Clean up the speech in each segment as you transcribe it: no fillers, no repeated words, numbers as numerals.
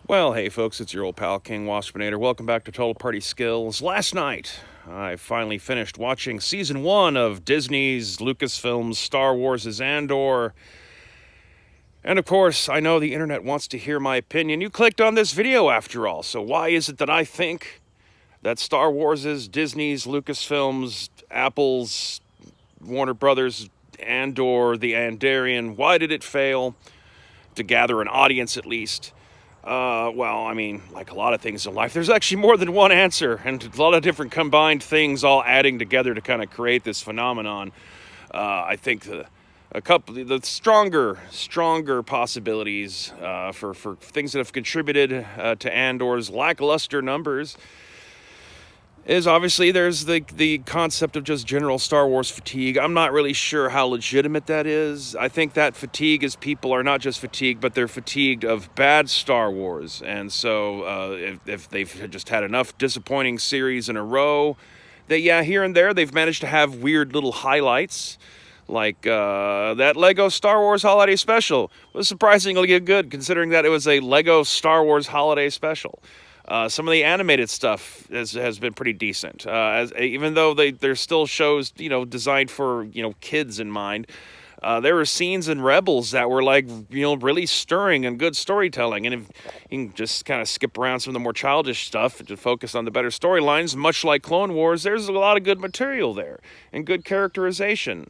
Well, hey folks, it's your old pal King Waspinator. Welcome back to Total Party Skills. Last night, I finally finished watching season 1 of Disney's Lucasfilm's Star Wars' Andor. And of course, I know the internet wants to hear my opinion. You clicked on this video after all, so why is it that I think that Star Wars' Disney's, Lucasfilm's, Apple's, Warner Brothers, Andor, the Andarian, why did it fail? To gather an audience at least. Well, I mean, like a lot of things in life, there's actually more than one answer, and a lot of different combined things all adding together to kind of create this phenomenon. I think the stronger possibilities for things that have contributed to Andor's lackluster numbers is obviously there's the concept of just general Star Wars fatigue. I'm not really sure how legitimate that is. I think that fatigue is people are not just fatigued, but they're fatigued of bad Star Wars. And so if they've just had enough disappointing series in a row, that here and there they've managed to have weird little highlights. Like that Lego Star Wars Holiday Special was surprisingly good, considering that it was a Lego Star Wars Holiday Special. Some of the animated stuff has been pretty decent, even though they're still shows designed for kids in mind. There were scenes in Rebels that were like really stirring and good storytelling, and if you can just kind of skip around some of the more childish stuff to focus on the better storylines, much like Clone Wars, there's a lot of good material there and good characterization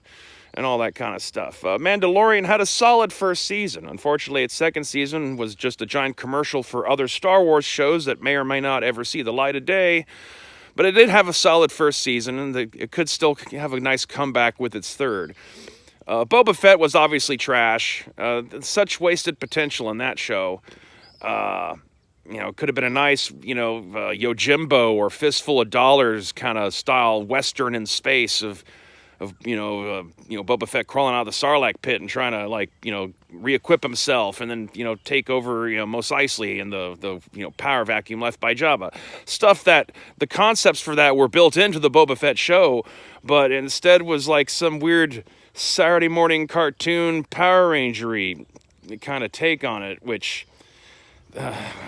and all that kind of stuff. Mandalorian had a solid first season. Unfortunately, its second season was just a giant commercial for other Star Wars shows that may or may not ever see the light of day. But it did have a solid first season, and it could still have a nice comeback with its third. Boba Fett was obviously trash. Such wasted potential in that show. Could have been a nice, Yojimbo or Fistful of Dollars kind of style Western in space of Boba Fett crawling out of the Sarlacc pit and trying to re-equip himself and then take over Mos Eisley and the power vacuum left by Jabba. Stuff that the concepts for that were built into the Boba Fett show, but instead was like some weird Saturday morning cartoon Power Rangery kind of take on it, which.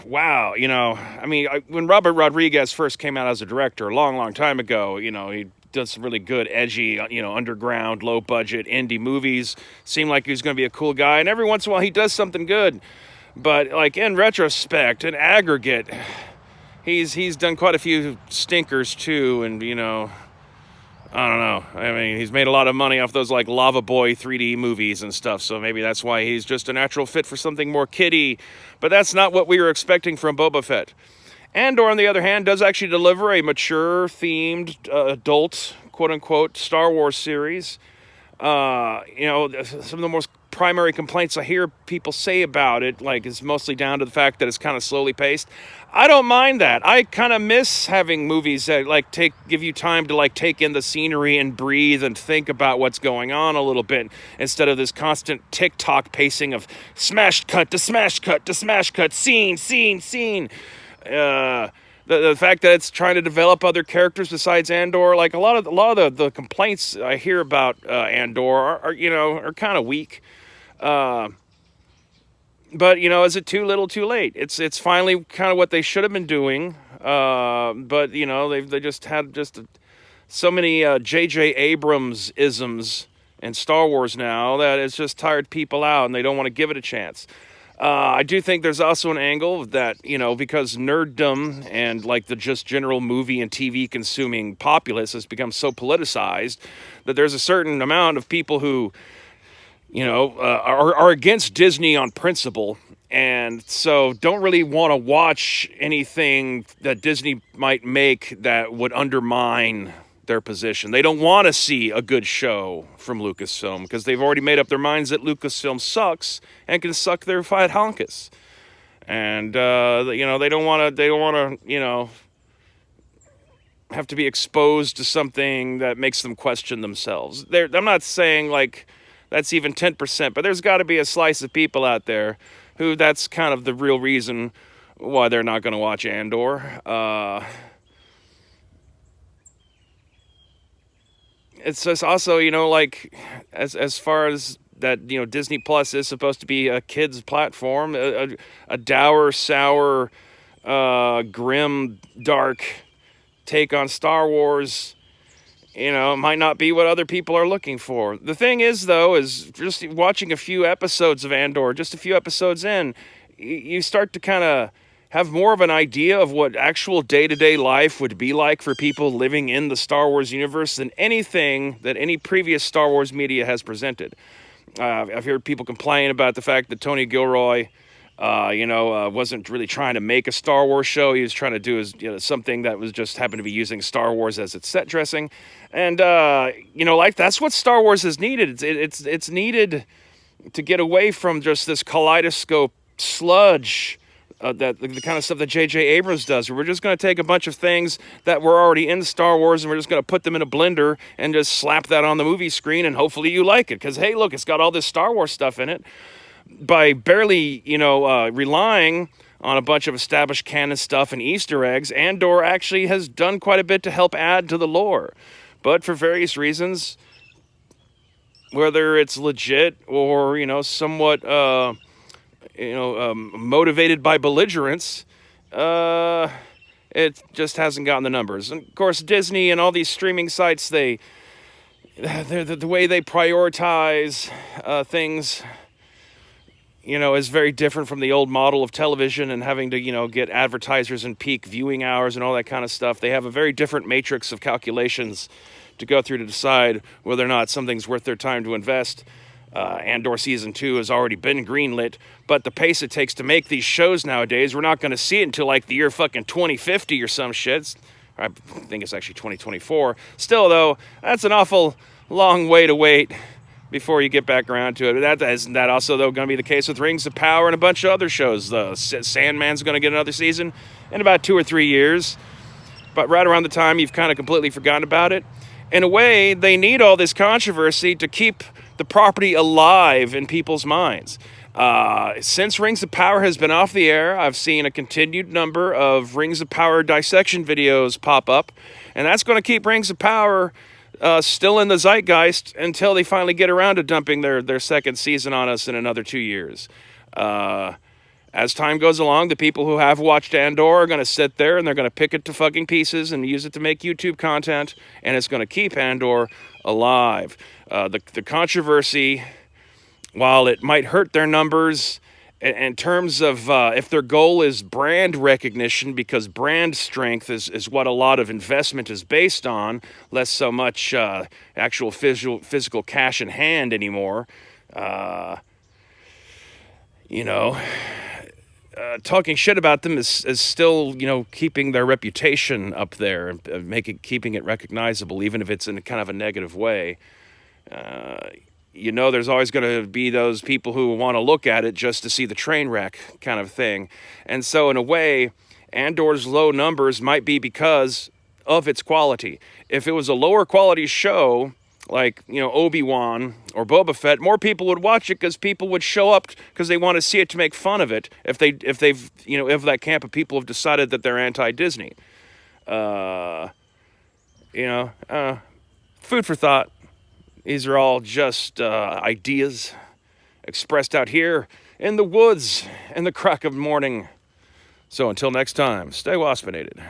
Wow, when Robert Rodriguez first came out as a director a long time ago, he did some really good, edgy, underground, low-budget indie movies. Seemed like he was going to be a cool guy, and every once in a while he does something good. But in retrospect, in aggregate, he's done quite a few stinkers too, and I don't know. I mean, he's made a lot of money off those Lava Boy 3D movies and stuff, so maybe that's why he's just a natural fit for something more kiddie. But that's not what we were expecting from Boba Fett. Andor, on the other hand, does actually deliver a mature-themed, adult, quote-unquote, Star Wars series. Some of the most primary complaints I hear people say about it, is mostly down to the fact that it's kind of slowly paced. I don't mind that. I kind of miss having movies that give you time to take in the scenery and breathe and think about what's going on a little bit, instead of this constant TikTok pacing of smash cut to smash cut to smash cut, scene. The fact that it's trying to develop other characters besides Andor, a lot of the complaints I hear about Andor are kind of weak. But is it too little, too late? It's finally kind of what they should have been doing. But they just had so many J.J. Abrams isms in Star Wars now that it's just tired people out, and they don't want to give it a chance. I do think there's also an angle that, because nerddom and the just general movie and TV consuming populace has become so politicized that there's a certain amount of people who, are against Disney on principle, and so don't really want to watch anything that Disney might make that would undermine their position. They don't want to see a good show from Lucasfilm because they've already made up their minds that Lucasfilm sucks and can suck their fat honkus. And they don't want to have to be exposed to something that makes them question themselves. I'm not saying that's even 10%, but there's got to be a slice of people out there who that's kind of the real reason why they're not going to watch Andor. It's just also, as far as that Disney Plus is supposed to be a kids platform, a dour, sour, grim, dark take on Star Wars. It might not be what other people are looking for. The thing is, though, is just watching a few episodes of Andor, just a few episodes in, you start to kind of have more of an idea of what actual day-to-day life would be like for people living in the Star Wars universe than anything that any previous Star Wars media has presented. I've heard people complain about the fact that Tony Gilroy wasn't really trying to make a Star Wars show. He was trying to do something that was just happened to be using Star Wars as its set dressing. And, that's what Star Wars has needed. It's needed to get away from just this kaleidoscope sludge, that the kind of stuff that J.J. Abrams does, where we're just going to take a bunch of things that were already in Star Wars and we're just going to put them in a blender and just slap that on the movie screen and hopefully you like it. Because, hey, look, it's got all this Star Wars stuff in it. By barely, relying on a bunch of established canon stuff and Easter eggs, Andor actually has done quite a bit to help add to the lore. But for various reasons, whether it's legit or, somewhat, motivated by belligerence, it just hasn't gotten the numbers. And, of course, Disney and all these streaming sites, the way they prioritize things, is very different from the old model of television and having to, get advertisers and peak viewing hours and all that kind of stuff. They have a very different matrix of calculations to go through to decide whether or not something's worth their time to invest. Andor Season 2 has already been greenlit, but the pace it takes to make these shows nowadays, we're not going to see it until like the year fucking 2050 or some shit. I think it's actually 2024. Still, though, that's an awful long way to wait before you get back around to it. Isn't that also, though, going to be the case with Rings of Power and a bunch of other shows? Sandman's going to get another season in about 2 or 3 years. But right around the time you've kind of completely forgotten about it. In a way, they need all this controversy to keep the property alive in people's minds. Since Rings of Power has been off the air, I've seen a continued number of Rings of Power dissection videos pop up. And that's going to keep Rings of Power still in the zeitgeist until they finally get around to dumping their second season on us in another 2 years. As time goes along, the people who have watched Andor are going to sit there and they're going to pick it to fucking pieces and use it to make YouTube content, and it's going to keep Andor alive. The controversy, while it might hurt their numbers in terms of if their goal is brand recognition, because brand strength is what a lot of investment is based on, less so much actual physical cash in hand anymore, talking shit about them is still, keeping their reputation up there and keeping it recognizable, even if it's in kind of a negative way. There's always going to be those people who want to look at it just to see the train wreck kind of thing. And so in a way, Andor's low numbers might be because of its quality. If it was a lower quality show, like, Obi-Wan or Boba Fett, more people would watch it because people would show up because they want to see it to make fun of it if that camp of people have decided that they're anti-Disney. Food for thought. These are all just ideas expressed out here in the woods in the crack of morning. So until next time, stay waspinated.